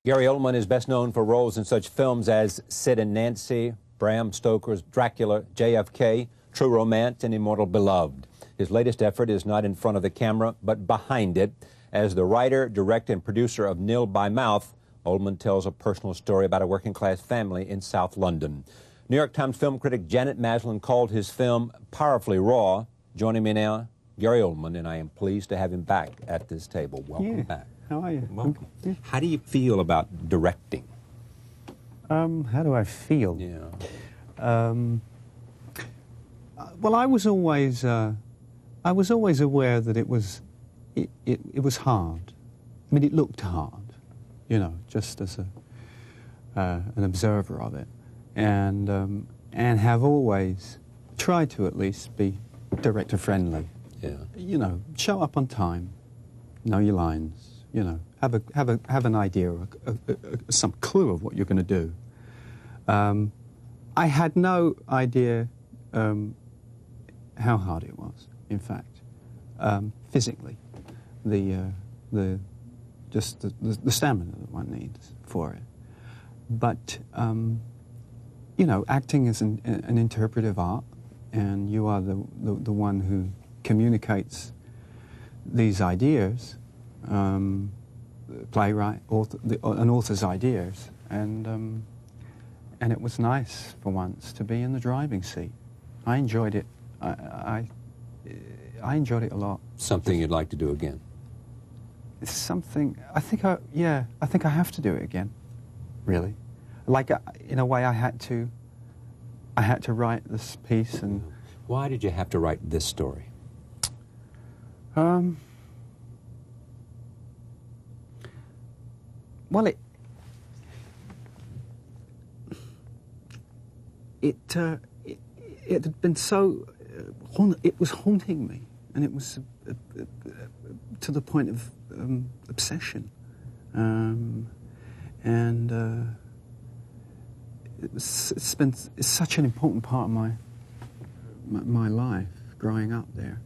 Gary Oldman is best known for roles in such films as Sid and Nancy, Bram Stoker's Dracula, JFK, True Romance, and Immortal Beloved. His latest effort is not in front of the camera, but behind it. As the writer, director, and producer of Nil by Mouth, Oldman tells a personal story about a working-class family in South London. New York Times film critic Janet Maslin called his film powerfully raw. Joining me now, Gary Oldman, and I am pleased to have him back at this table. Welcome back. How are you? Welcome. How do you feel about directing? How do I feel? Yeah. Well, I was always aware that it was hard. I mean, it looked hard, you know, just as an observer of it, and have always tried to at least be director friendly. Yeah. You know, show up on time, know your lines. You know, have an idea, some clue of what you're going to do. I had no idea how hard it was. In fact, physically, the stamina that one needs for it. But you know, acting is an interpretive art, and you are the one who communicates these ideas. Playwright, an author's ideas, and it was nice for once to be in the driving seat. I enjoyed it. I enjoyed it a lot. Something you'd like to do again? It's something. I think I have to do it again. Really, like in a way, I had to write this piece. And why did you have to write this story? Well, it had been so, it was haunting me, and it was to the point of obsession, and it's such an important part of my life, growing up there,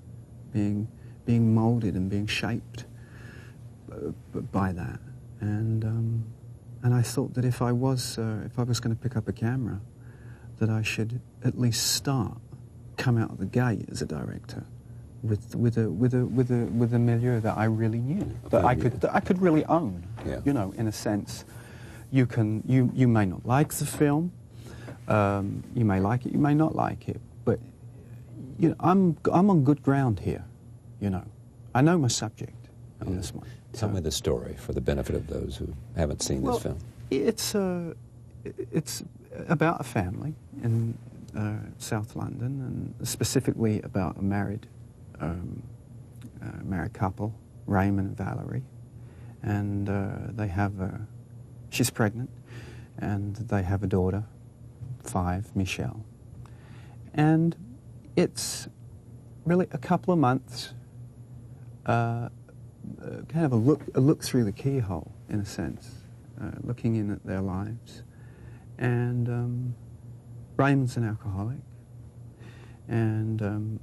being molded and being shaped by that. And I thought that if I was going to pick up a camera, that I should at least come out of the gate as a director with a milieu that I really knew, that I could really own. Yeah. You know, in a sense, you may not like the film, you may like it, you may not like it, but you know, I'm on good ground here. You know, I know my subject on this one. Tell me the story for the benefit of those who haven't seen this film. It's about a family in South London, and specifically about a married couple, Raymond and Valerie, and they have she's pregnant, and they have a daughter, 5, Michelle, and it's really a couple of months. Kind of a look through the keyhole, in a sense, looking in at their lives. And Raymond's an alcoholic, and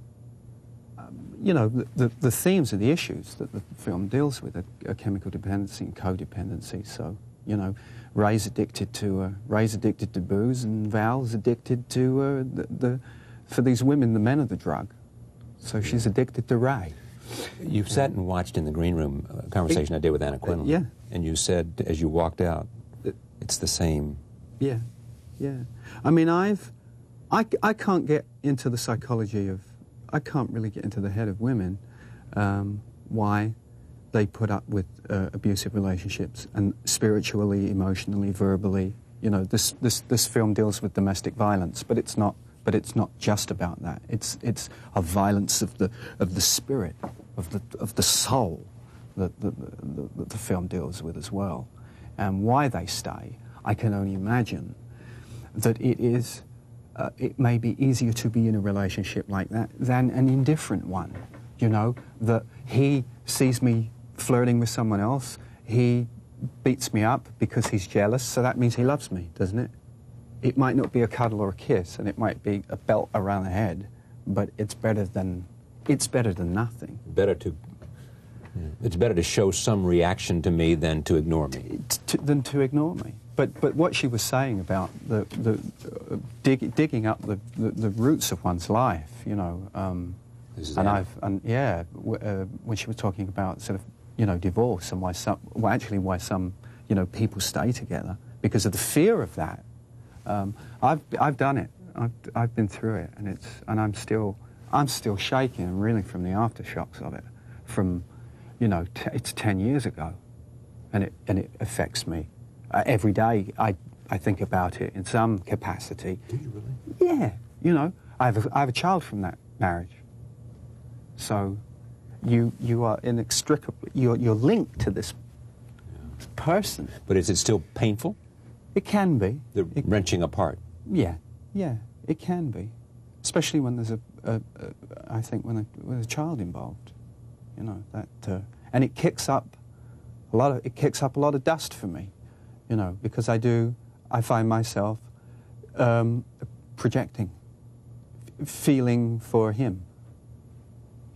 you know, the themes and the issues that the film deals with are chemical dependency and codependency. So, you know, Ray's addicted to booze, and Val's addicted to for these women, the men are the drug. So she's addicted to Ray. You sat and watched in the green room a conversation I did with Anna Quinlan. Yeah. And you said, as you walked out, it's the same. Yeah, yeah. I mean, I can't get into the psychology of, I can't really get into the head of women, why they put up with abusive relationships, and spiritually, emotionally, verbally. You know, this film deals with domestic violence, but it's not. But it's not just about that. It's a violence of the spirit, of the soul that the film deals with as well, and why they stay. I can only imagine that it may be easier to be in a relationship like that than an indifferent one. You know, that he sees me flirting with someone else, he beats me up because he's jealous, so that means he loves me, doesn't it? It might not be a cuddle or a kiss, and it might be a belt around the head, but it's better than nothing. Better to It's better to show some reaction to me than to ignore me. Than to ignore me. But what she was saying about digging up the roots of one's life, you know, when she was talking about sort of, you know, divorce and why some you know, people stay together because of the fear of that. I've done it. I've been through it, and I'm still shaking and reeling from the aftershocks of it. From, you know, it's 10 years ago, and it affects me. Every day I think about it in some capacity. Do you really? Yeah, you know, I have a child from that marriage. So you are inextricably, you're linked to this person. But is it still painful? It can be. The wrenching apart? Yeah, it can be. Especially when there's I think when there's a child involved, you know, that, and it kicks up a lot of dust for me. You know, because I find myself projecting, feeling for him,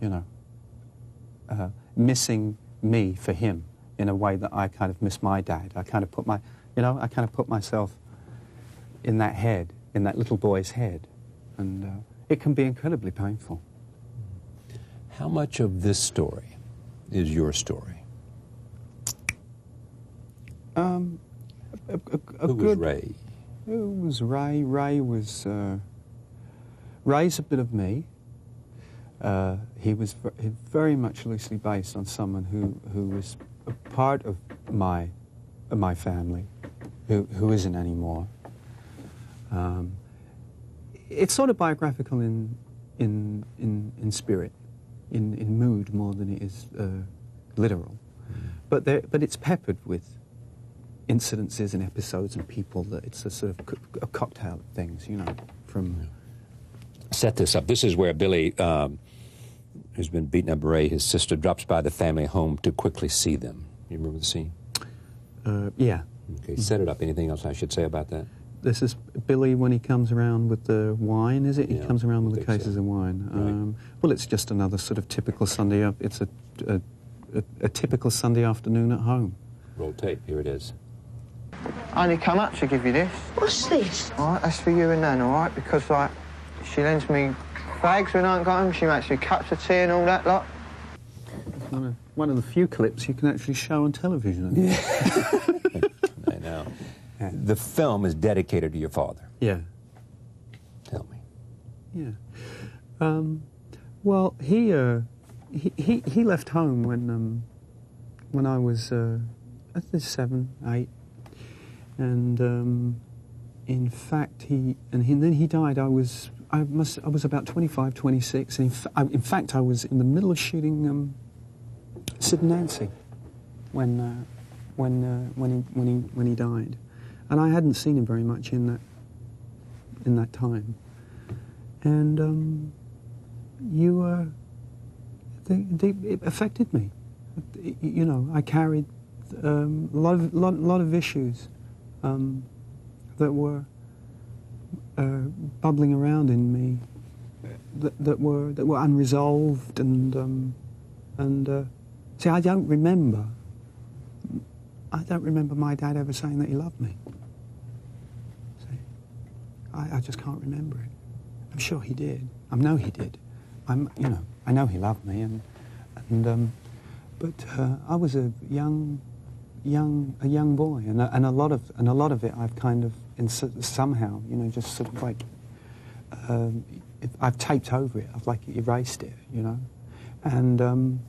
you know, missing me for him in a way that I kind of miss my dad. I kind of put myself in that head, in that little boy's head, and it can be incredibly painful. How much of this story is your story? Who was Ray? Who was Ray? Ray's a bit of me. He was very much loosely based on someone who was a part of my family, who isn't anymore. It's sort of biographical in spirit, in mood more than it is literal. But it's peppered with incidences and episodes and people that it's a sort of a cocktail of things, you know, from... Set this up. This is where Billy, who's been beaten up Ray, his sister, drops by the family home to quickly see them. You remember the scene? Yeah. Okay, set it up. Anything else I should say about that? This is Billy when he comes around with the wine, is it? He Yeah, comes around with the I think cases so. of wine. Right. Well, it's just another sort of typical Sunday... It's a typical Sunday afternoon at home. Roll tape. Here it is. I only come up to give you this. What's this? All right, that's for you and Nan, all right? Because, like, she lends me fags when I ain't got them. She makes me cups of tea and all that lot. One of the few clips you can actually show on television. Yeah. I know. The film is dedicated to your father. Yeah. Tell me. Yeah. Well, he left home when I was I think 7, 8, and in fact then he died. I was about 25, 26, and in fact I was in the middle of shooting Sid and Nancy when he died, and I hadn't seen him very much in that time, and it affected me. You know, I carried a lot of issues that were bubbling around in me, that were unresolved, and see, I don't remember my dad ever saying that he loved me. See, I just can't remember it. I'm sure he did. I know he did. I know he loved me, but I was a young boy, and a lot of it I've kind of somehow, you know, just sort of like I've taped over it. I've like erased it, you know, and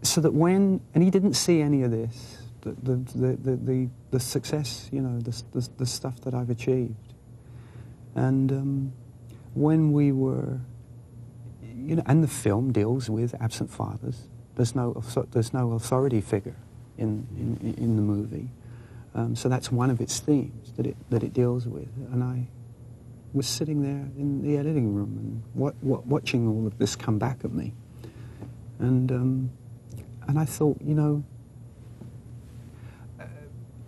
so that and he didn't see any of this, the success, you know, the stuff that I've achieved, and when we were, you know, and the film deals with absent fathers. There's no authority figure in the movie, so that's one of its themes that it deals with. And I was sitting there in the editing room and watching all of this come back at me, and I thought, you know,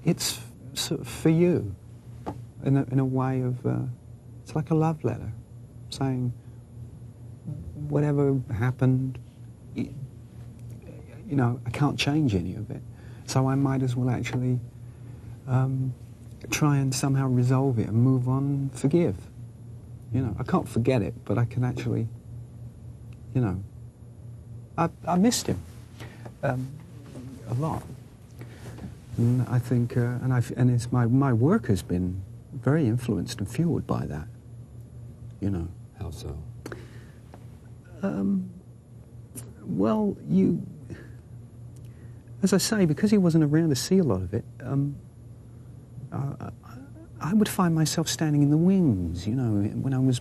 it's sort of for you, in a way of it's like a love letter, saying whatever happened, you know, I can't change any of it. So I might as well actually try and somehow resolve it and move on and forgive. You know, I can't forget it, but I can actually, you know, I missed him a lot. And I think, and it's my work has been very influenced and fueled by that, you know. How so? Well, as I say, because he wasn't around to see a lot of it, I would find myself standing in the wings, you know, when I was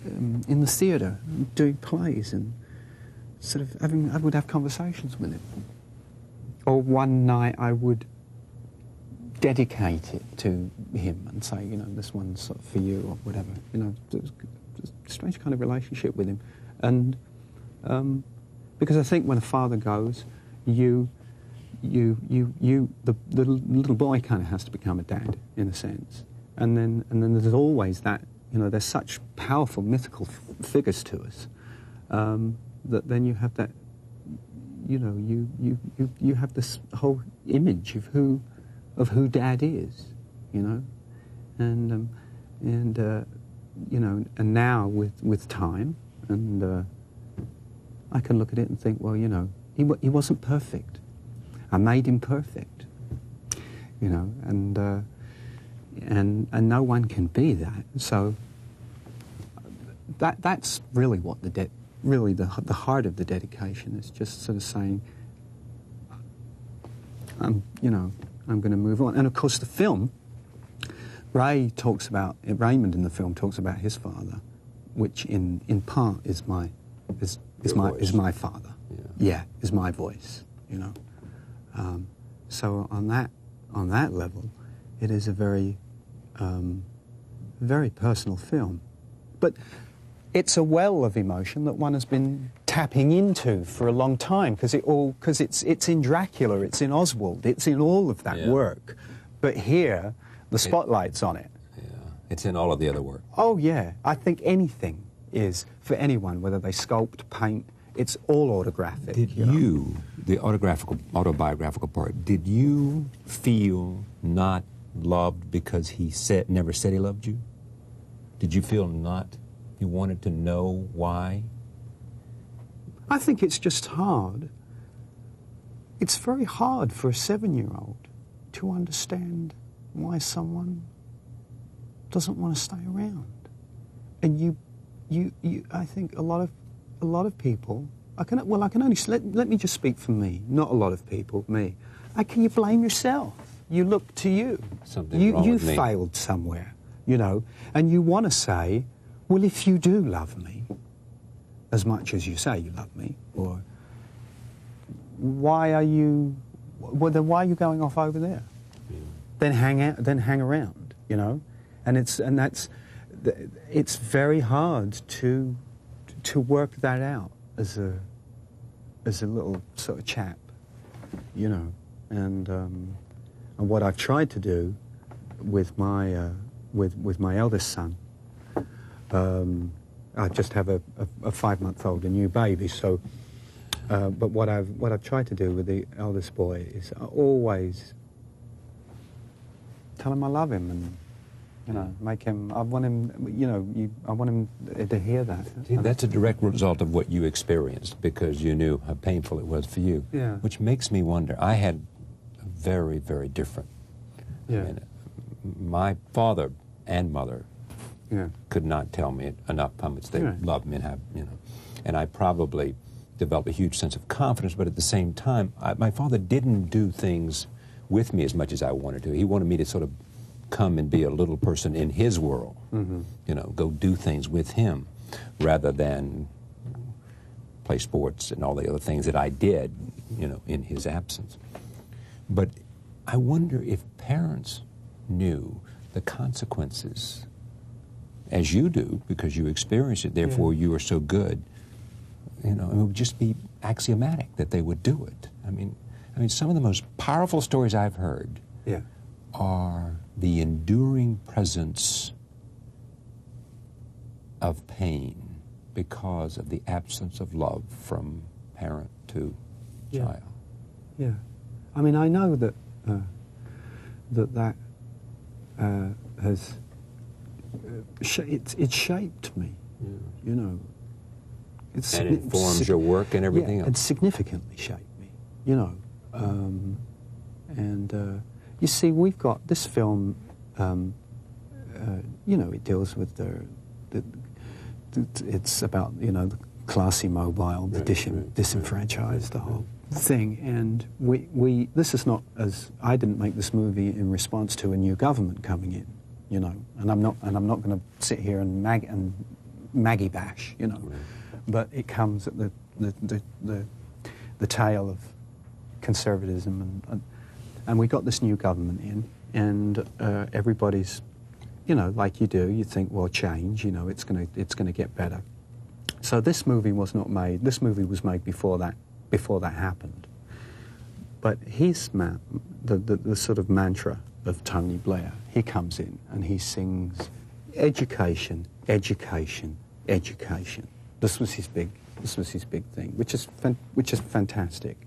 in the theatre doing plays and sort of I would have conversations with him. Or one night I would dedicate it to him and say, you know, this one's sort of for you or whatever, you know. It was a strange kind of relationship with him. And because I think when a father goes, the little boy kind of has to become a dad in a sense, and then there's always that, you know, there's such powerful mythical figures to us that then you have that, you know, you have this whole image of who dad is, you know, and you know, and now with time and I can look at it and think, well, you know, he wasn't perfect. I made him perfect, you know, and no one can be that. So that's really what the heart of the dedication is, just sort of saying, you know, I'm going to move on. And of course, the film, Raymond in the film talks about his father, which in part is my father. Yeah, is my voice, you know. So on that level, it is a very, very personal film. But it's a well of emotion that one has been tapping into for a long time, because it's in Dracula, it's in Oswald, it's in all of that work. But here, the spotlight's on it. Yeah, it's in all of the other work. Oh yeah, I think anything is for anyone, whether they sculpt, paint. It's all autographic. Did you, the autobiographical part, did you feel not loved because he never said he loved you? Did you feel you wanted to know why? I think it's just hard. It's very hard for a 7-year-old to understand why someone doesn't want to stay around. And I think a lot of people, I can only, let me just speak for me, not a lot of people, me. You blame yourself. You look to you. Something's wrong with me. You failed somewhere, you know, and you want to say, well, if you do love me, as much as you say you love me, or why are you going off over there? Yeah. Then hang around, you know, and it's very hard to work that out as a little sort of chap, you know, and what I've tried to do with my eldest son. I just have a 5-month-old, a new baby, so. But what I've tried to do with the eldest boy is I always tell him I love him, and you know, make him. I want him. You know, I want him to hear that. See, that's a direct result of what you experienced, because you knew how painful it was for you. Yeah. Which makes me wonder. I had a very, very different. Yeah. I mean, my father and mother. Yeah. Could not tell me enough how much they loved me and have, you know, and I probably developed a huge sense of confidence. But at the same time, my father didn't do things with me as much as I wanted to. He wanted me to sort of come and be a little person in his world, you know, go do things with him, rather than play sports and all the other things that I did, you know, in his absence. But I wonder if parents knew the consequences, as you do, because you experience it, therefore you are so good, you know, it would just be axiomatic that they would do it. I mean, some of the most powerful stories I've heard are the enduring presence of pain because of the absence of love from parent to child. Yeah. I mean, I know that that has it's shaped me. Yeah. You know. And informs your work and everything else. It's significantly shaped me. You know. You see, we've got this film. You know, it deals with it's about, you know, the classy mobile, the disenfranchised, the whole thing. And this is not as, I didn't make this movie in response to a new government coming in, you know, and I'm not going to sit here and Maggie bash, you know, but it comes at the tail of conservatism, and we got this new government in, and everybody's, you know, like you do, you think, well, change, you know, it's gonna get better. So this movie was not made. This movie was made before that happened. But the sort of mantra of Tony Blair, he comes in and he sings, education, education, education. This was his big thing, which is fantastic.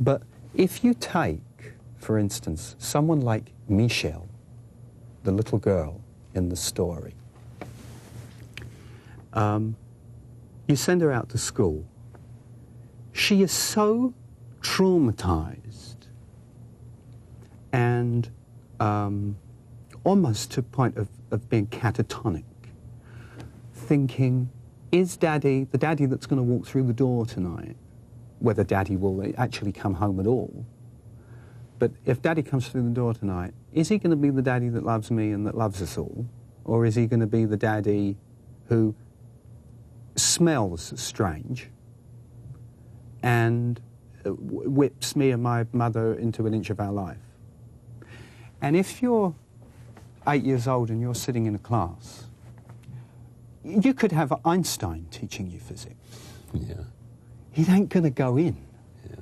But if you take, for instance, someone like Michelle, the little girl in the story, you send her out to school. She is so traumatized and almost to the point of being catatonic, thinking, is Daddy, the Daddy that's going to walk through the door tonight, whether Daddy will actually come home at all, but if Daddy comes through the door tonight, is he going to be the Daddy that loves me and that loves us all? Or is he going to be the Daddy who smells strange and whips me and my mother into an inch of our life? And if you're 8 years old and you're sitting in a class, you could have Einstein teaching you physics. Yeah. He ain't going to go in. Yeah.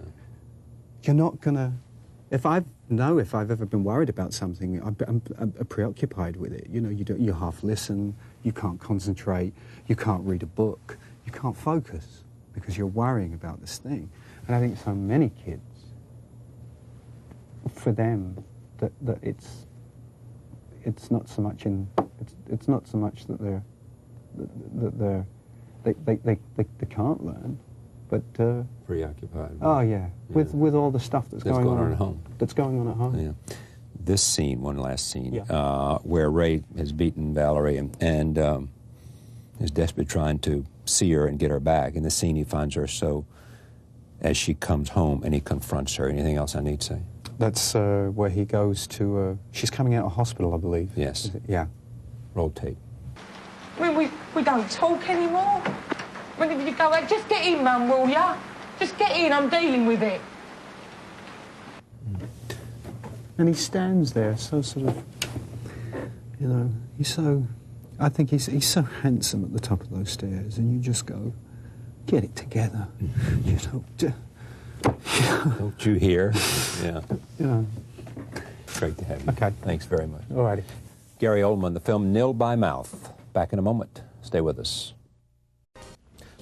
You're not going to... If I've ever been worried about something, I'm preoccupied with it. You know, you half listen, you can't concentrate, you can't read a book, you can't focus because you're worrying about this thing. And I think so many kids, for them, that it's not so much it's not so much that they can't learn, but preoccupied. Oh yeah, with all the stuff that's going on at home. That's going on at home. Yeah. This scene, one last scene, Yeah. where Ray has beaten Valerie and is desperately trying to see her and get her back. In the scene, he finds her as she comes home and he confronts her. Anything else I need to say? That's where he goes to. She's coming out of hospital, I believe. Yes. Yeah. Roll tape. I mean, we don't talk anymore. When did you go out? Just get in, Mum, will ya? Just get in, I'm dealing with it. And he stands there so sort of, you know, I think he's so handsome at the top of those stairs, and you just go, get it together. You know, Don't you hear? Yeah. Yeah. Great to have you. Okay. Thanks very much. All righty. Gary Oldman, the film Nil by Mouth. Back in a moment. Stay with us.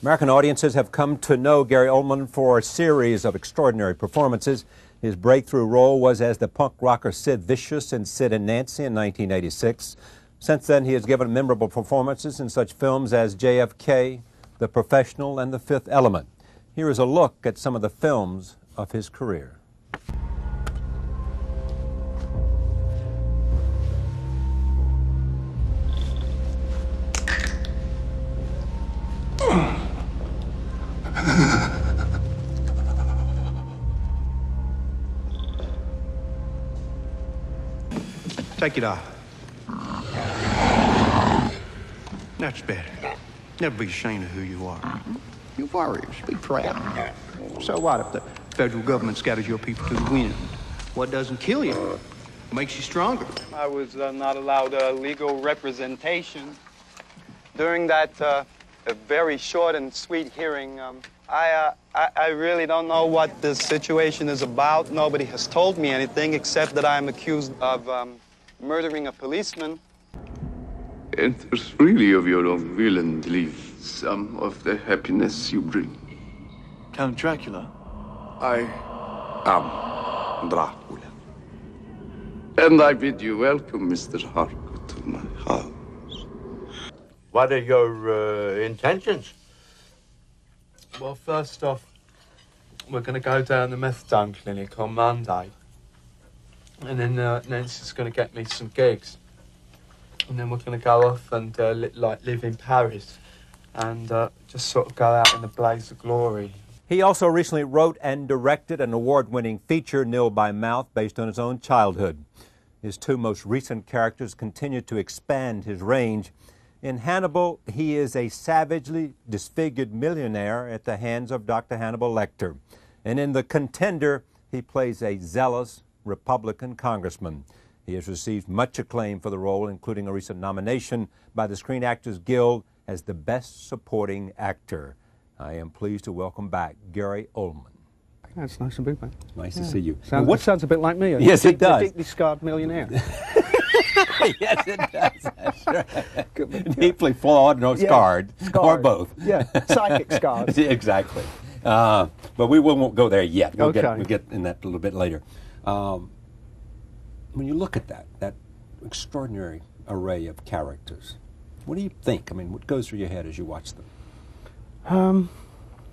American audiences have come to know Gary Oldman for a series of extraordinary performances. His breakthrough role was as the punk rocker Sid Vicious in Sid and Nancy in 1986. Since then, he has given memorable performances in such films as JFK, The Professional, and The Fifth Element. Here is a look at some of the films of his career. Take it off. That's better. Never be ashamed of who you are. You're warriors. Be proud. So what if the federal government scatters your people to the wind? What doesn't kill you makes you stronger. I was not allowed legal representation. During that very short and sweet hearing, I really don't know what this situation is about. Nobody has told me anything except that I'm accused of murdering a policeman. It is really of your own will and leave some of the happiness you bring. Count Dracula? I am Dracula. And I bid you welcome, Mr. Harcourt, to my house. What are your intentions? Well, first off, we're going to go down the methadone clinic on Monday. And then Nancy's going to get me some gigs. And then we're going to go off and live in Paris and just sort of go out in a blaze of glory. He also recently wrote and directed an award-winning feature, Nil by Mouth, based on his own childhood. His two most recent characters continue to expand his range. In Hannibal, he is a savagely disfigured millionaire at the hands of Dr. Hannibal Lecter. And in The Contender, he plays a zealous Republican congressman. He has received much acclaim for the role, including a recent nomination by the Screen Actors Guild as the Best Supporting Actor. I am pleased to welcome back Gary Oldman. It's nice to be back. Nice to see you. Sounds a bit like me. Yes, it does. A deeply scarred millionaire. Yes, it does. That's right. Deeply flawed, no, scarred, or both. Yeah, psychic scars. Exactly. But we won't go there yet. We'll Okay. get in that a little bit later. When you look at that extraordinary array of characters, what do you think? I mean, what goes through your head as you watch them?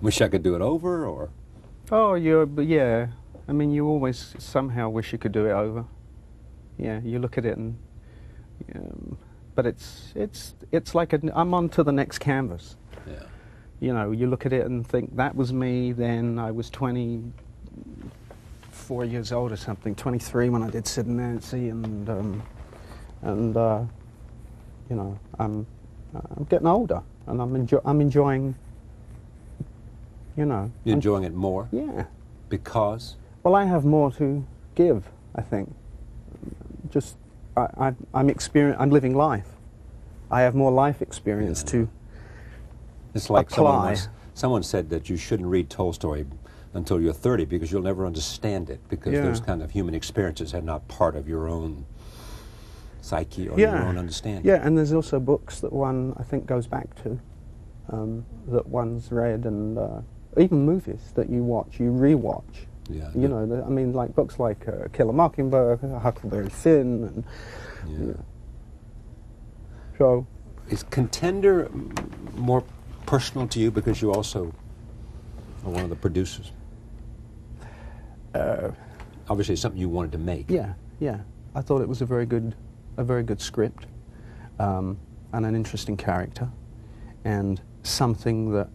Wish I could do it over, or? Oh, yeah. I mean, you always somehow wish you could do it over. Yeah, you look at it and, but it's like I'm on to the next canvas. Yeah. You know, you look at it and think that was me. Then I was 24 years old or something, 23 when I did Sid and Nancy, and you know, I'm getting older, and I'm enjoying. You know, You're enjoying it more? Yeah. Because? Well, I have more to give, I think. Just, I'm living life. I have more life experience to It's like apply. someone said that you shouldn't read Tolstoy until you're 30 because you'll never understand it, because those kind of human experiences are not part of your own psyche or your own understanding. Yeah, and there's also books that one, I think, goes back to, that one's read, and even movies that you watch, you re-watch. Yeah. You know, I mean, like books like Kill a Mockingbird, Huckleberry Finn, and so. Is Contender more personal to you because you also are one of the producers? Obviously, it's something you wanted to make. Yeah. I thought it was a very good script, and an interesting character, and something that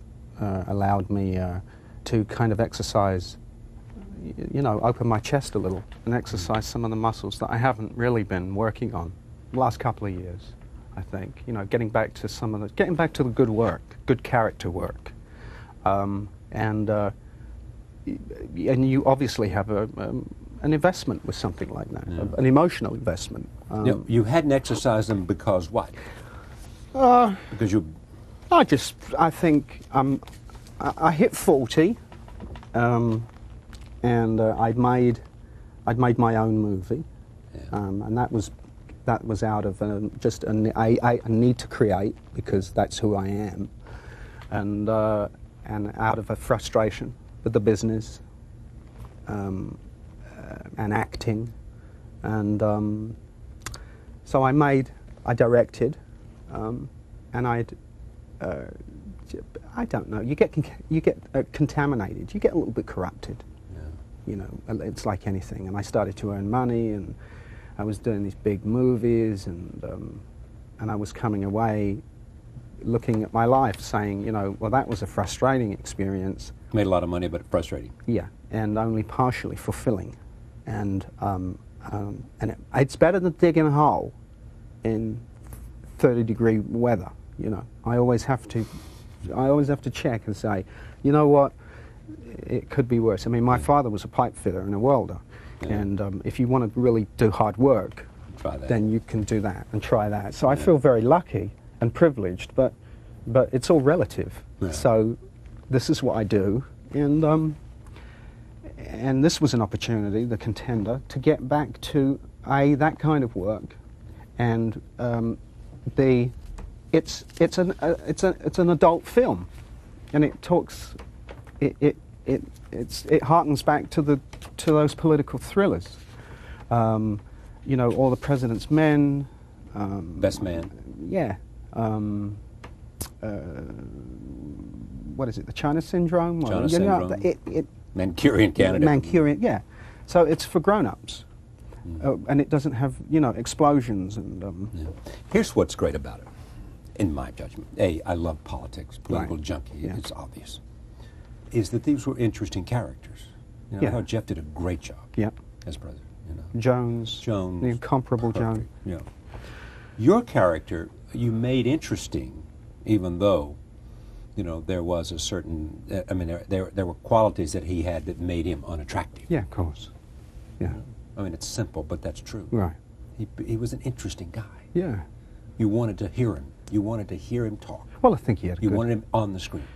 allowed me to kind of exercise, you know, open my chest a little and exercise some of the muscles that I haven't really been working on the last couple of years, I think. You know, getting back to the good work, good character work. And you obviously have an investment with something like that, an emotional investment. You hadn't exercised them because what? Because you... I think I hit 40, and I'd made my own movie, and that was out of just a need to create, because that's who I am, and out of a frustration with the business, and acting, and so I directed, and I don't know. You get contaminated. You get a little bit corrupted. Yeah. You know, it's like anything. And I started to earn money, and I was doing these big movies, and I was coming away, looking at my life, saying, you know, well, that was a frustrating experience. Made a lot of money, but frustrating. Yeah, and only partially fulfilling, and it's better than digging a hole in 30-degree weather. You know, I always have to check and say, you know what, it could be worse. I mean, my father was a pipe fitter and a welder, and if you want to really do hard work, then you can do that and try that. So I feel very lucky and privileged, but it's all relative. Yeah. So this is what I do, and this was an opportunity, The Contender, to get back to that kind of work, and It's an adult film, and it it harkens back to those political thrillers. You know, All the President's Men. Best Man. Yeah. What is it? The China Syndrome. China you know, Syndrome. Manchurian Candidate. Manchurian. Yeah. So it's for grown-ups, and it doesn't have, you know, explosions and. Yeah. Here's what's great about it, in my judgment. I love politics, political junkie. Yeah. It's obvious. Is that these were interesting characters. You know, Yeah. I thought Jeff did a great job. Yeah. As president. You know. Jones. The incomparable Jones. Yeah. Your character you made interesting, even though, you know, there was a certain. I mean, there were qualities that he had that made him unattractive. Yeah, of course. Yeah. I mean, it's simple, but that's true. Right. He was an interesting guy. Yeah. You wanted to hear him. You wanted to hear him talk. Well, I think he had. You wanted him on the screen.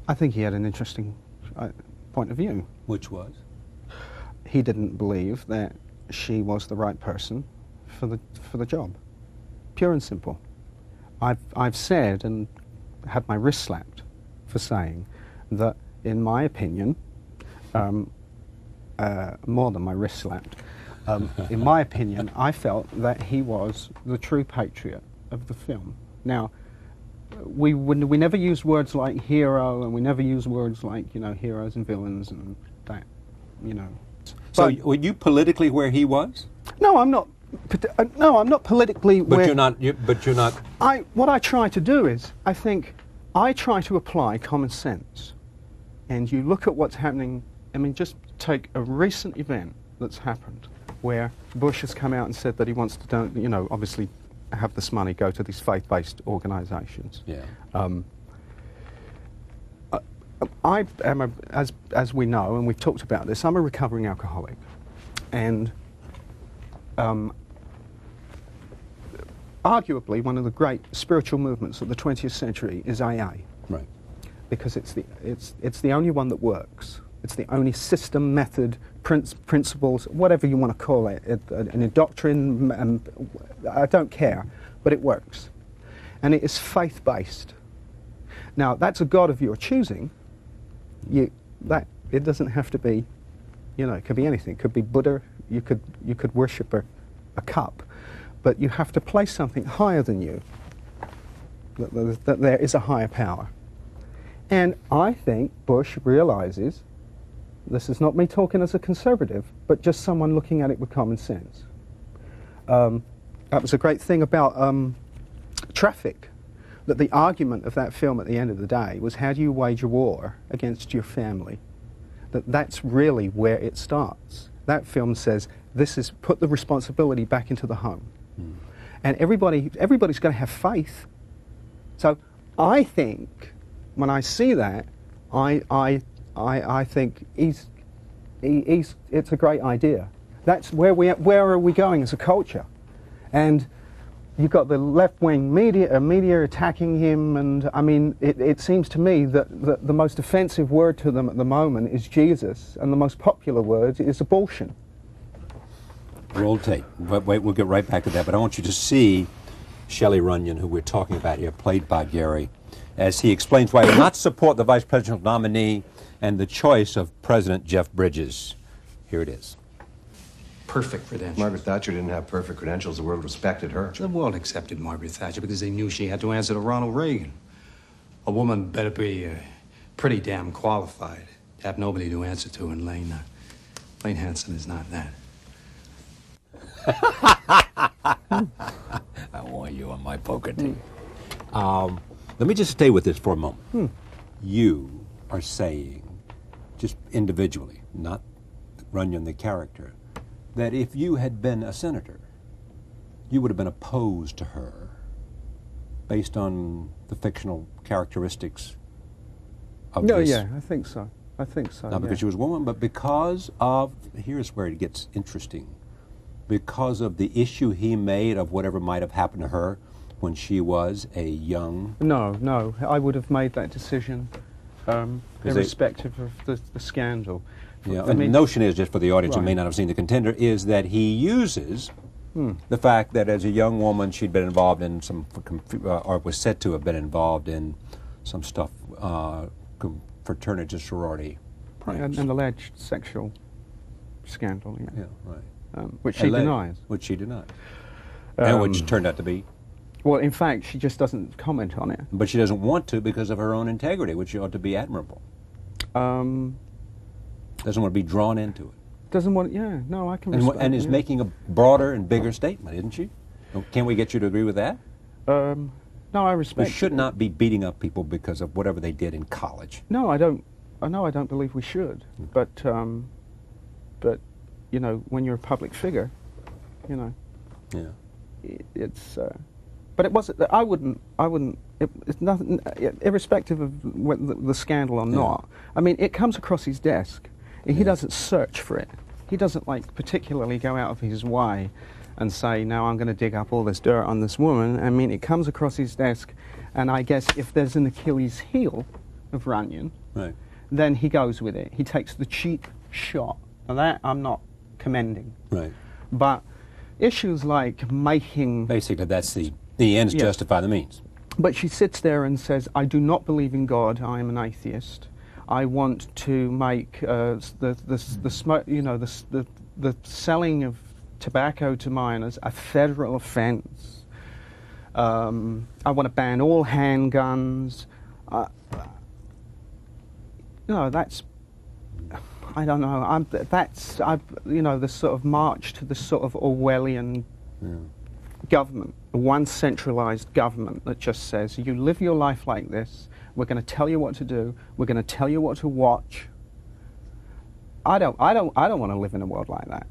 I think he had an interesting point of view. Which was? He didn't believe that she was the right person for the job. Pure and simple. I've said and had my wrist slapped for saying that, in my opinion, more than my wrist slapped, in my opinion, I felt that he was the true patriot of the film. Now, we never used words like hero, and we never used words like, you know, heroes and villains and that, you know. So were you politically where he was? No, I'm not. No, I'm not politically. But you're not. But you're not. What I try to do is, I think, I try to apply common sense, and you look at what's happening. I mean, just take a recent event that's happened, where Bush has come out and said that he wants to, you know, obviously, have this money go to these faith-based organisations. Yeah. I am, as we know, and we've talked about this, I'm a recovering alcoholic, and arguably one of the great spiritual movements of the 20th century is AA. Right. Because it's the only one that works. It's the only system, method, principles, whatever you want to call it, a doctrine, I don't care, but it works. And it is faith-based. Now, that's a God of your choosing. It doesn't have to be, you know, it could be anything. It could be Buddha, you could worship a cup, but you have to place something higher than you, that there is a higher power. And I think Bush realizes, this is not me talking as a conservative, but just someone looking at it with common sense. That was a great thing about Traffic, that the argument of that film at the end of the day was, how do you wage a war against your family? That's really where it starts. That film says, this is put the responsibility back into the home. And everybody's going to have faith. So I think, when I see that, I think it's a great idea. That's where are we going as a culture? And you've got the left-wing media attacking him, and I mean, it seems to me that the most offensive word to them at the moment is Jesus, and the most popular word is abortion. Roll tape. Wait, we'll get right back to that, but I want you to see Shelley Runyon, who we're talking about here, played by Gary, as he explains why he will not support the vice presidential nominee and the choice of President Jeff Bridges. Here it is. Perfect credentials. Margaret Thatcher didn't have perfect credentials. The world respected her. The world accepted Margaret Thatcher because they knew she had to answer to Ronald Reagan. A woman better be pretty damn qualified to have nobody to answer to, and Lane Hansen is not that. I want you on my poker team. Let me just stay with this for a moment. You are saying, just individually, not Runyon the character, that if you had been a senator, you would have been opposed to her based on the fictional characteristics of this. Yeah, I think so. Not because she was a woman, but because of, here's where it gets interesting, because of the issue he made of whatever might have happened to her when she was a young... No, I would have made that decision irrespective of the scandal. Yeah, and the notion is, just for the audience who may not have seen The Contender, is that he uses the fact that as a young woman she'd been involved in some, or was said to have been involved in some stuff, fraternity, sorority An alleged sexual scandal, yeah. Yeah, right. Which she denies. Which she denies. And which turned out to be. Well, in fact, she just doesn't comment on it. But she doesn't want to because of her own integrity, which ought to be admirable. Doesn't want to be drawn into it. Doesn't want, yeah, no, I can respect And is making a broader and bigger statement, isn't she? Can't we get you to agree with that? No, I respect. We should not be beating up people because of whatever they did in college. No, I don't. No, I don't believe we should. But you know, when you're a public figure, you know, yeah, it's. But it wasn't. I wouldn't. It's nothing. Irrespective of whether the scandal or not. I mean, it comes across his desk. He doesn't search for it. He doesn't like particularly go out of his way and say, now I'm going to dig up all this dirt on this woman. I mean, it comes across his desk, and I guess if there's an Achilles heel of Runyon, then he goes with it. He takes the cheap shot. Now that I'm not commending. Right. But issues like making... Basically, that's the ends justify the means. But she sits there and says, I do not believe in God, I am an atheist. I want to make the selling of tobacco to minors a federal offence. I want to ban all handguns. That's, I don't know. The sort of march to the sort of Orwellian government, one centralised government that just says, you live your life like this. We're going to tell you what to do. We're going to tell you what to watch. I don't want to live in a world like that.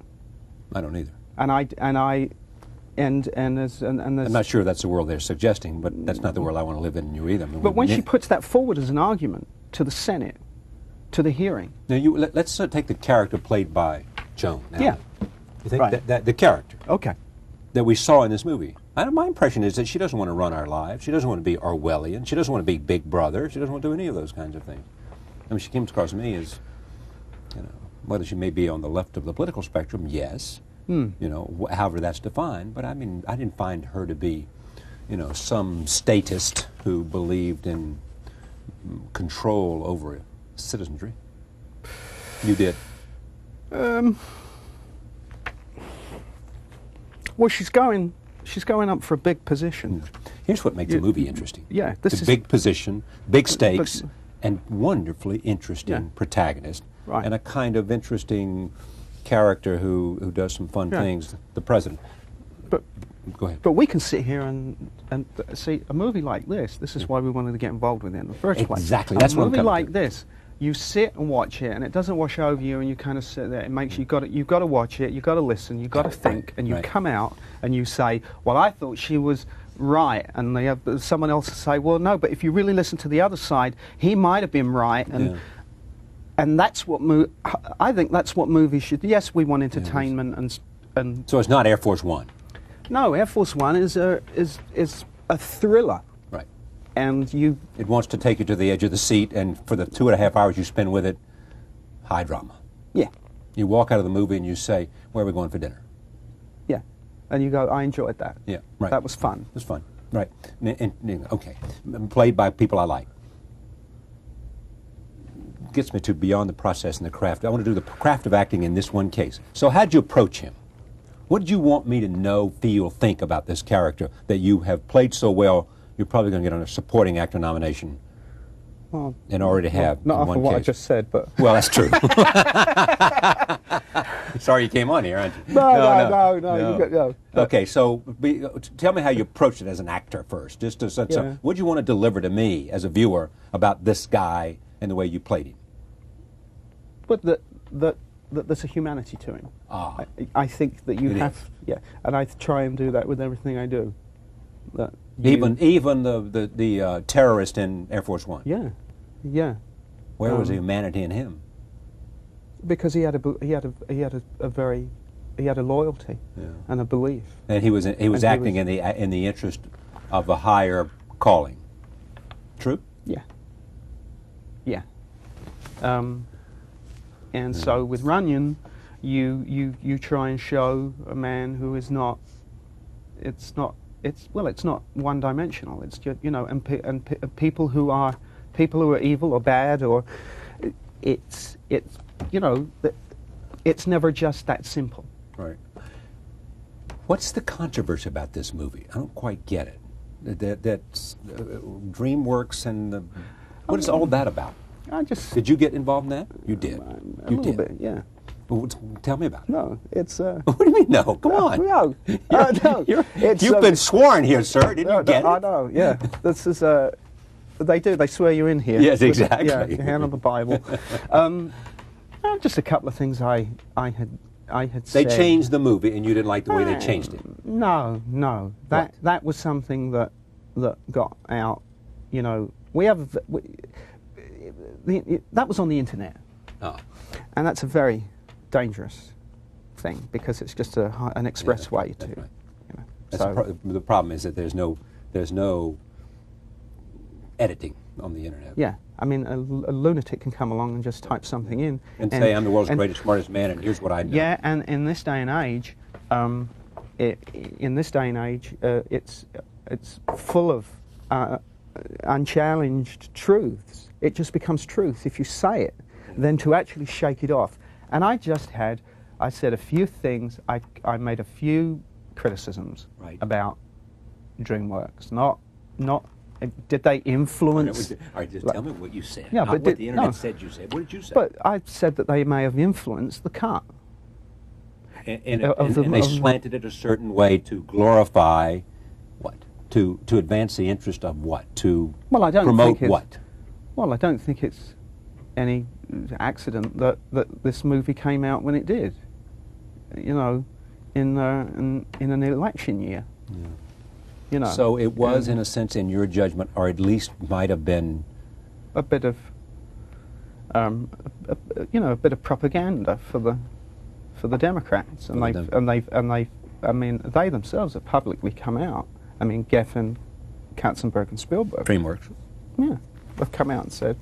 I don't either. And there's I'm not sure that's the world they're suggesting, but that's not the world I want to live in you either. I mean, but when she puts that forward as an argument to the Senate, to the hearing. Now, let's take the character played by Joan. Now. Yeah. You think that the character that we saw in this movie, my impression is that she doesn't want to run our lives. She doesn't want to be Orwellian. She doesn't want to be Big Brother. She doesn't want to do any of those kinds of things. I mean, she comes across to me as, whether she may be on the left of the political spectrum, yes. However that's defined. But I mean, I didn't find her to be, some statist who believed in control over citizenry. You did. Well, she's going up for a big position. Here's what makes the movie interesting. Yeah, it's a big position, big stakes, and wonderfully interesting protagonist, and a kind of interesting character who does some fun things. The president. But go ahead. But we can sit here and see a movie like this. This is why we wanted to get involved with it in the first place. Exactly. That's what I'm coming to. A movie like this. You sit and watch it, and it doesn't wash over you, and you kind of sit there. It makes you've got to watch it, you've got to listen, you've got to think, and you come out and you say, "Well, I thought she was right," and they have someone else say, "Well, no, but if you really listen to the other side, he might have been right," and that's what I think that's what movies should. Yes, we want entertainment and so it's not Air Force One. No, Air Force One is a thriller. And it wants to take you to the edge of the seat, and for the 2.5 hours you spend with it, high drama. Yeah. You walk out of the movie and you say, where are we going for dinner? Yeah. And you go, I enjoyed that. Yeah, right. That was fun. It was fun. Right. Okay. Played by people I like. Gets me to beyond the process and the craft. I want to do the craft of acting in this one case. So how'd you approach him? What did you want me to know, feel, think about this character that you have played so well? You're probably going to get on a supporting actor nomination, and already have. Not in after one what case. I just said, but well, that's true. Sorry you came on here, aren't you? No. Okay, so tell me how you approached it as an actor first. Just to what do you want to deliver to me as a viewer about this guy and the way you played him? But there's a humanity to him. I think that you have, and I try and do that with everything I do. Even the terrorist in Air Force One. Yeah. Where was the humanity in him? Because he had a loyalty and a belief. And he was acting in the interest of a higher calling. True. Yeah. And so with Runyon, you try and show a man who is not. It's not one-dimensional. It's just, and people who are evil or bad, or it's you know, it's never just that simple. Right. What's the controversy about this movie? I don't quite get it. That's DreamWorks and the, what is all that about? Did you get involved in that? You did. A little bit, yeah. Well, tell me about it. No, it's. What do you mean no? Come on. No, no. You've been sworn here, sir. Didn't you get it? I know. Yeah. This is. They do. They swear you in here. Yes, exactly. Yeah, your hand on the Bible. Just a couple of things I had They said. changed the movie, and you didn't like the way they changed it. No. That was something that got out. You know, that was on the internet. Oh. And that's a very dangerous thing because it's just an express way to. Right. You know, the problem is that there's no editing on the internet. Yeah, I mean, a lunatic can come along and just type something in and say, "I'm the world's greatest, smartest man, and here's what I know." Yeah, and in this day and age, it's full of unchallenged truths. It just becomes truth if you say it. Then to actually shake it off. And I said a few things, I made a few criticisms about DreamWorks. Not, did they influence... All right, just tell me what you said. Yeah, not but what the internet said you said. What did you say? But I said that they may have influenced the cut. And they slanted it a certain way to glorify what? To advance the interest of what? To promote what? Well, I don't think it's any accident that this movie came out when it did. You know, in an election year. Yeah. You know. So it was, in a sense, in your judgment, or at least might have been a bit of, a bit of propaganda for the Democrats, and they themselves have publicly come out. I mean, Geffen, Katzenberg, and Spielberg. DreamWorks. Yeah, they've come out and said,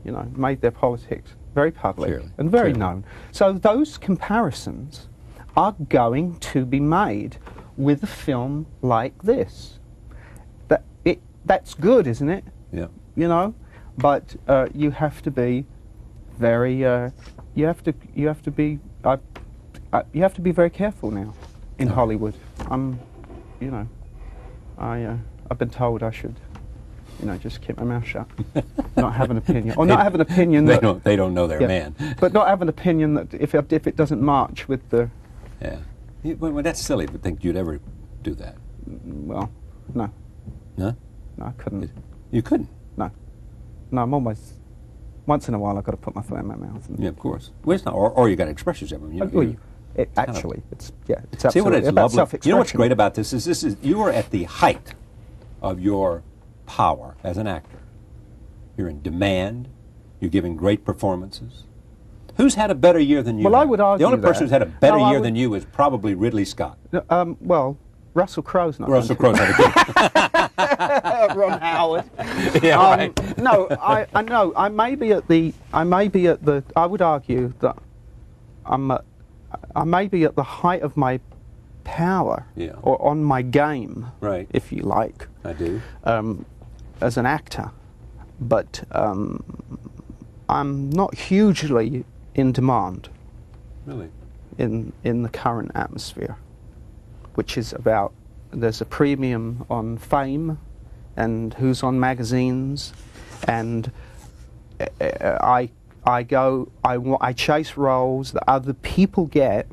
you know, made their politics very public Clearly. and very known. So those comparisons are going to be made with a film like this. That's good, isn't it? Yeah. You know, but you have to be very. You have to be very careful now in Hollywood. I've been told I should, just keep my mouth shut, not have an opinion, or not have an opinion. They don't know their man. But not have an opinion that if it doesn't march with the. Yeah. Well, that's silly to think you'd ever do that. Well, no. No? No, I couldn't. You couldn't? No. No, I'm always. Once in a while, I've got to put my foot in my mouth. Yeah, of course. Well, it's not, or you got to express yourself. It's absolutely. See what it's lovely. You know what's great about this is you are at the height of your power as an actor. You're in demand. You're giving great performances. Who's had a better year than you? Well, I would argue the only person who's had a better year than you is probably Ridley Scott. Well, Russell Crowe's not. Russell Crowe's had a good. Ron Howard. Yeah, right. No, I know. I may be at the. I would argue that I may be at the height of my power, or on my game, right? If you like. I do. As an actor, but I'm not hugely in demand. Really. In the current atmosphere, which is about there's a premium on fame, and who's on magazines, and I chase roles that other people get.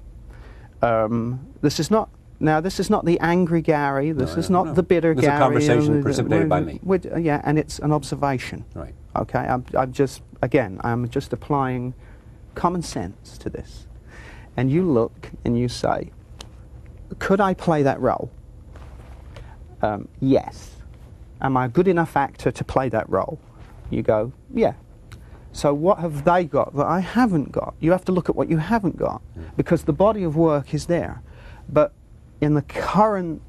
This is not the angry Gary. This is not the bitter Gary. It's a conversation precipitated by me. Yeah, and it's an observation. Right. Okay. I'm just applying common sense to this. And you look and you say, could I play that role? Yes. Am I a good enough actor to play that role? You go, yeah. So what have they got that I haven't got? You have to look at what you haven't got, because the body of work is there. But in the current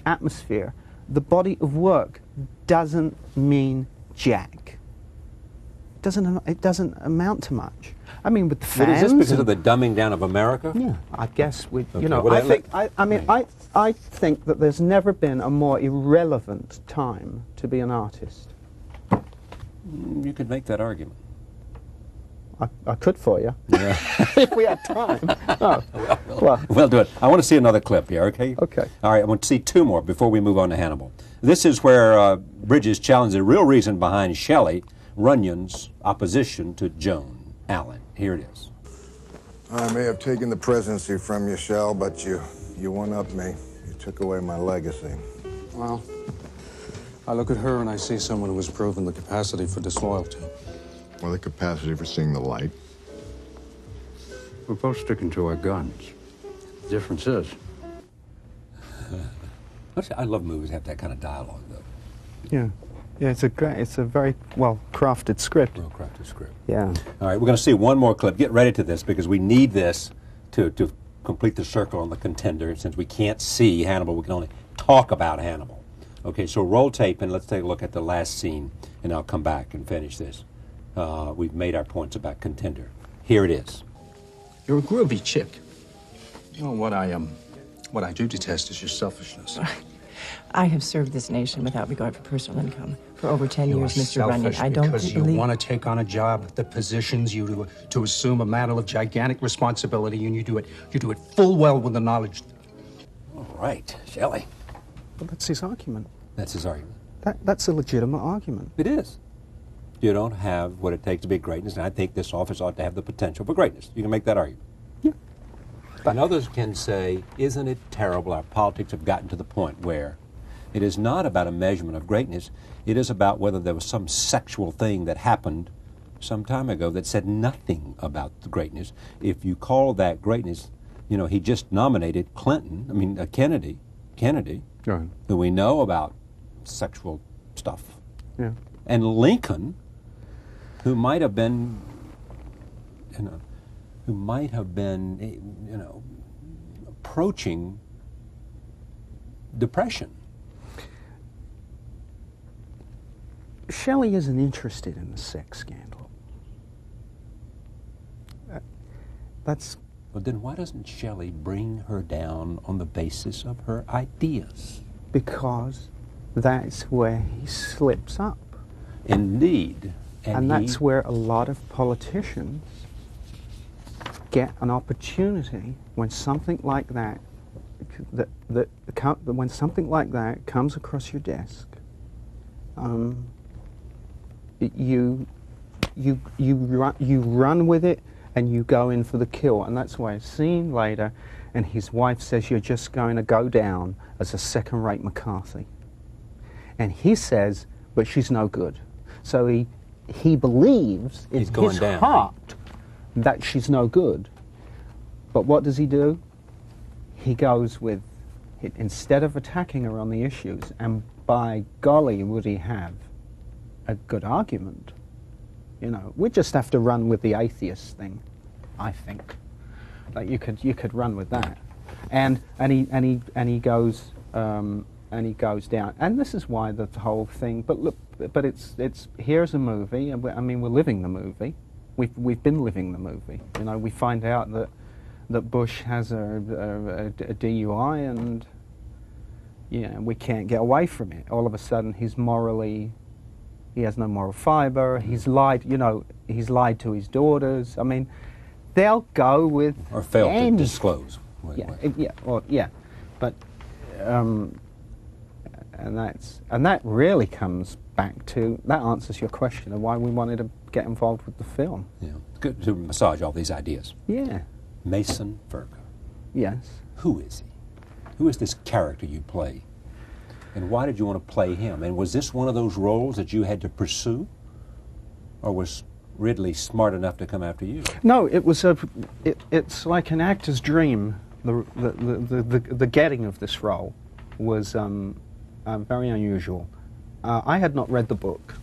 atmosphere, the body of work doesn't mean jack. It doesn't amount to much. I mean, with the fans. But is this because of the dumbing down of America? Yeah, I guess we. Okay, I think that there's never been a more irrelevant time to be an artist. You could make that argument. I could for you. Yeah. If we had time. Oh, well. We'll do it. I want to see another clip here, okay? Okay. All right, I want to see two more before we move on to Hannibal. This is where Bridges challenged the real reason behind Shelley Runyon's opposition to Joan Allen. Here it is. I may have taken the presidency from you, Shell, but you one-upped me. You took away my legacy. Well, I look at her and I see someone who has proven the capacity for disloyalty. Or the capacity for seeing the light. We're both sticking to our guns. The difference is... I love movies that have that kind of dialogue, though. Yeah. Yeah, it's a very well-crafted script. Well-crafted script. Yeah. All right, we're going to see one more clip. Get ready to this, because we need this to complete the circle on the contender. Since we can't see Hannibal, we can only talk about Hannibal. Okay, so roll tape, and let's take a look at the last scene, and I'll come back and finish this. We've made our points about contender. Here it is. You're a groovy chick. You know, what I do detest is your selfishness. I have served this nation without regard for personal income for over 10 years, Mr. Runyon. I don't because you want to take on a job that positions you to assume a mantle of gigantic responsibility, and you do it full well with the knowledge. All right, Shelley. Well, that's his argument. That's his argument. That's a legitimate argument. It is. You don't have what it takes to be greatness, and I think this office ought to have the potential for greatness. You can make that argument. Yeah. And others can say, isn't it terrible our politics have gotten to the point where it is not about a measurement of greatness, it is about whether there was some sexual thing that happened some time ago that said nothing about the greatness. If you call that greatness, you know, he just nominated Kennedy, Right. who we know about sexual stuff. Yeah. And Lincoln, who might have been, approaching depression. Shelley isn't interested in the sex scandal. Well, then why doesn't Shelley bring her down on the basis of her ideas? Because that's where he slips up. Indeed. And that's where a lot of politicians get an opportunity when something like that, when something like that comes across your desk. You run with it and you go in for the kill, and that's why a scene later, and his wife says you're just going to go down as a second-rate McCarthy, and he says, but she's no good. So he believes in his heart that she's no good. But what does he do? He goes with it, instead of attacking her on the issues, and by golly would he have a good argument. You know, we just have to run with the atheist thing, I think. Like you could run with that, and he goes down, and this is why the whole thing. But look, but it's here's a movie, and we're living the movie. We've been living the movie. You know, we find out that Bush has a DUI, and we can't get away from it. All of a sudden, he has no moral fiber. He's lied. He's lied to his daughters. I mean, they'll go with or fail to disclose. But and that really comes back to that answers your question of why we wanted to get involved with the film. Yeah, it's good to massage all these ideas. Yeah. Mason Verga. Yes. Who is he? Who is this character you play? And why did you want to play him? And was this one of those roles that you had to pursue? Or was Ridley smart enough to come after you? No, it was it's like an actor's dream. The getting of this role was very unusual. I had not read the book,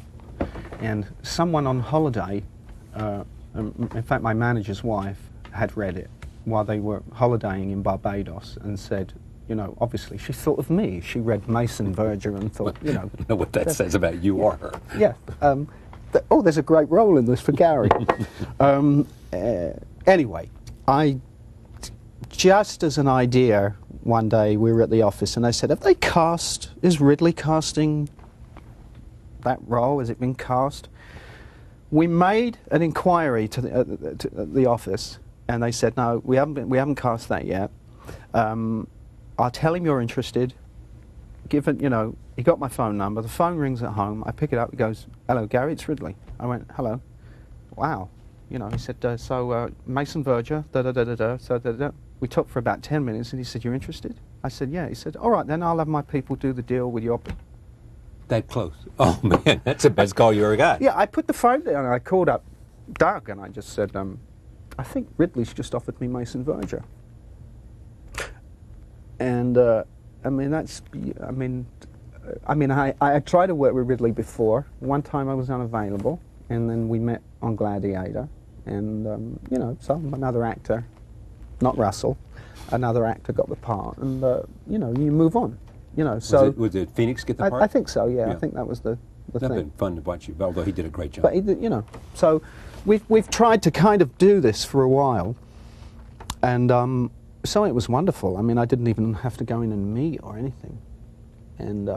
and someone on holiday, in fact my manager's wife, had read it while they were holidaying in Barbados and said, obviously she thought of me. She read Mason Verger and thought, I don't know what that says about you or her. Yeah. There's a great role in this for Gary. Anyway, just as an idea, one day we were at the office and I said, is Ridley casting that role? Has it been cast? we made an inquiry to the office, and they said, no, we haven't cast that yet. I'll tell him you're interested. Given, you know, he got my phone number. The phone rings at home. I pick it up. He goes, hello, Gary, it's Ridley. I went, hello. Wow. You know, he said, Mason Verger, da-da-da-da-da, so da-da-da. We talked for about 10 minutes, and he said, you're interested? I said, yeah. He said, all right, then I'll have my people do the deal with your... That close. Oh, man, that's the best call you ever got. Yeah, I put the phone down, and I called up Doug, and I just said, I think Ridley's just offered me Mason Verger. And, I mean, I tried to work with Ridley before. One time I was unavailable, and then we met on Gladiator. And, you know, so another actor, not Russell, another actor got the part, and, you know, you move on. You know, so... Was it Phoenix get the part? I think so, yeah. I think that was the thing. That'd been fun to watch you, although he did a great job. But, you know, so we've tried to kind of do this for a while, and so it was wonderful. I mean, I didn't even have to go in and meet or anything. And,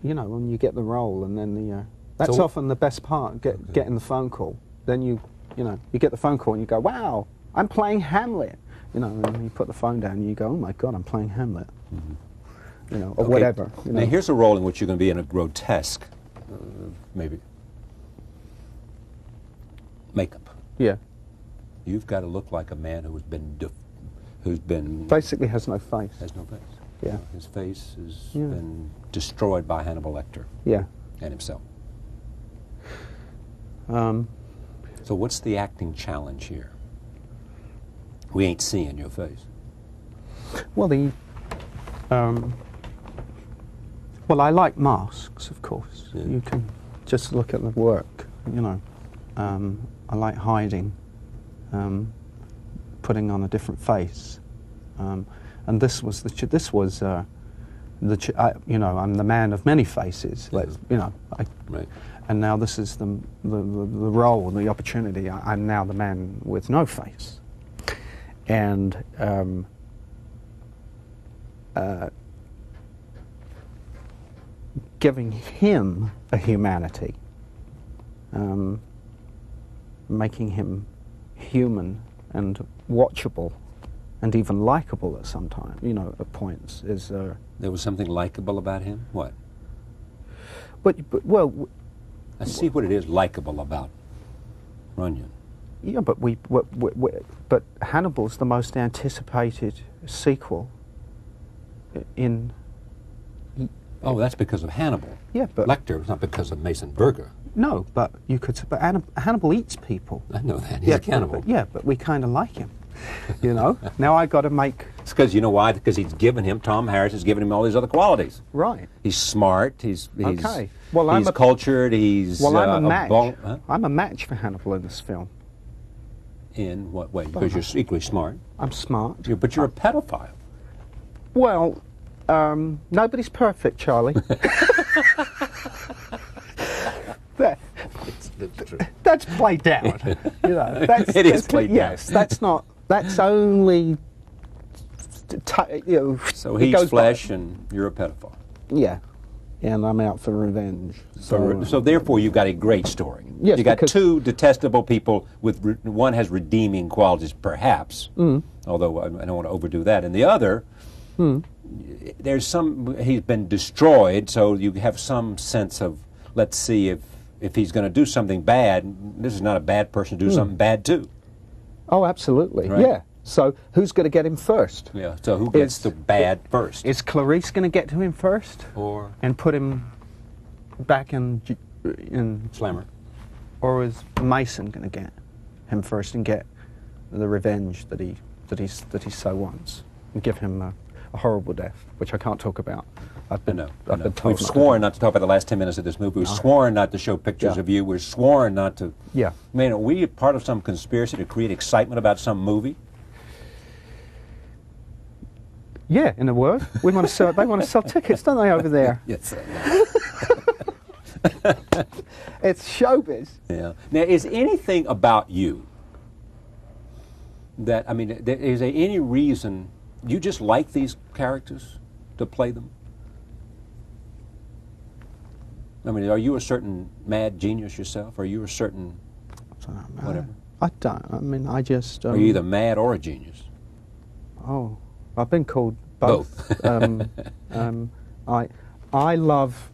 you know, when you get the role, and then that's often the best part, getting the phone call. Then you know, you get the phone call and you go, wow, I'm playing Hamlet. You know, and you put the phone down and you go, oh my God, I'm playing Hamlet. Mm-hmm. You know, or whatever. You know. Now here's a role in which you're going to be in a grotesque, maybe, makeup. Yeah. You've got to look like a man who's been basically has no face. Has no face. Yeah. His face has been destroyed by Hannibal Lecter. Yeah. And himself. So what's the acting challenge here? We ain't seeing your face. Well, well, I like masks, of course. Yeah. You can just look at the work, you know. I like hiding, putting on a different face, and this was you know, I'm the man of many faces. Let's, you know, right. And now this is the role, the opportunity. I'm now the man with no face, and giving him a humanity, making him human and watchable and even likable at some time, you know, at points is... There was something likable about him? What? But well... I see what it is likable about Runyon. Yeah, but but Hannibal's the most anticipated sequel in... Oh, that's because of Hannibal. Yeah, but... Lecter was not because of Mason Verger. No, but you could... But Hannibal eats people. I know that. He's a cannibal. But we kind of like him, you know? Now I got to make... It's because, you know why? Because he's given him, Tom Harris has given him all these other qualities. Right. He's smart, he's okay. Well, he's cultured, he's... Well, I'm a match. I'm a match for Hannibal in this film. In what way? Because you're equally smart. I'm smart. But you're a pedophile. Well... nobody's perfect, Charlie. That's played down. You know, it is played down. Yes, that's not. That's only. You know, so he's flesh, and you're a pedophile. Yeah, and I'm out for revenge. So therefore, you've got a great story. Yes, you got two detestable people with one has redeeming qualities, perhaps. Although I don't want to overdo that, and the other. There's he's been destroyed, so you have some sense of, let's see if he's going to do something bad. This is not a bad person to do something bad too. Oh, absolutely. Right? Yeah. So who's going to get him first? Yeah. So who gets the bad first? Is Clarice going to get to him first, and put him back in Slammer, or is Mason going to get him first and get the revenge that he so wants, and give him a horrible death, which I can't talk about. I've been told. We've sworn not to talk about the last 10 minutes of this movie. We've sworn not to show pictures of you. We're sworn not to. Yeah. I mean, are we part of some conspiracy to create excitement about some movie? Yeah, in a word, we want to sell. They want to sell tickets, don't they, over there? Yes. It's showbiz. Yeah. Now, is anything about you that, I mean, is there any reason you just like these characters to play them? I mean, are you a certain mad genius yourself? Are you a certain don't know. Whatever. I don't. I mean, I just. Are you either mad or a genius? Oh, I've been called both. I love.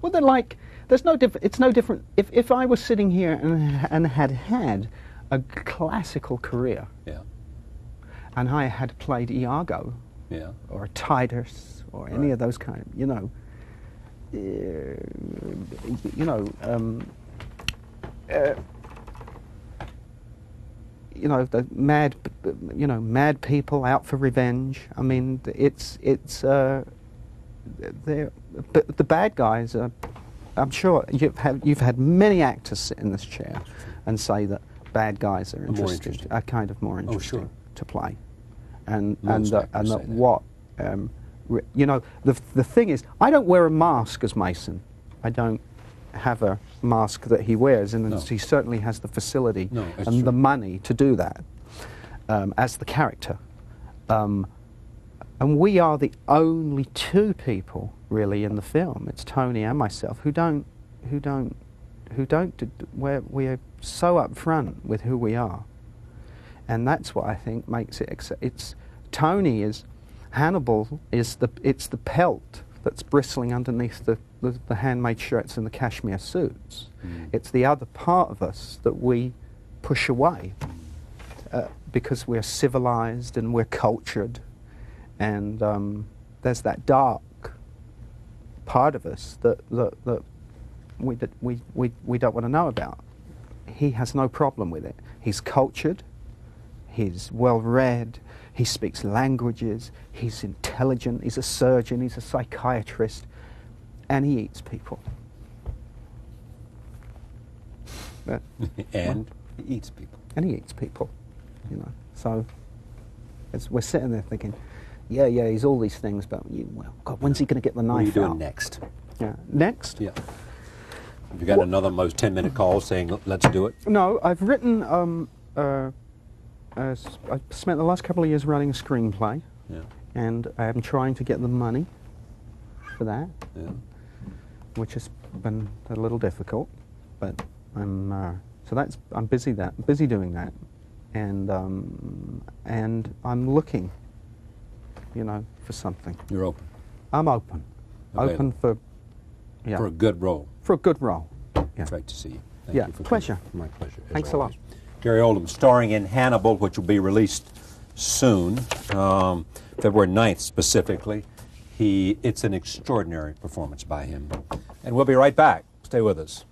Well, they're like. There's no different. It's no different. If I was sitting here and had a classical career. Yeah. And I had played Iago. Yeah. Or Titus, or any of those kind of, the mad people out for revenge. I mean, but the bad guys are. I'm sure you've had many actors sit in this chair and say that bad guys are interesting. Are kind of more interesting to play, and that what. The thing is, I don't wear a mask as Mason. I don't have a mask that he wears, and he certainly has the facility and the money to do that as the character. And we are the only two people really in the film. It's Tony and myself where we're so upfront with who we are, and that's what I think makes it. It's Tony is. Hannibal is the pelt that's bristling underneath the handmade shirts and the cashmere suits. It's the other part of us that we push away because we're civilized and we're cultured, and there's that dark part of us that we don't want to know about. He has no problem with it. He's cultured. He's well-read. He speaks languages, he's intelligent, he's a surgeon, he's a psychiatrist, and he eats people. But, and he eats people. And he eats people, So we're sitting there thinking, yeah, he's all these things, but, God, when's he going to get the knife out? What are you doing next? Yeah, next? Yeah. Have you got another 10-minute call saying, let's do it? No, I've written... I spent the last couple of years writing a screenplay, and I'm trying to get the money for that, which has been a little difficult, but I'm busy doing that, and I'm looking, for something. You're open. I'm open. Available. Open for a good role. For a good role. Yeah. Great to see you. Thank you for pleasure. coming. My pleasure. Thanks a lot. Gary Oldman, starring in Hannibal, which will be released soon, February 9th specifically. It's an extraordinary performance by him. And we'll be right back. Stay with us.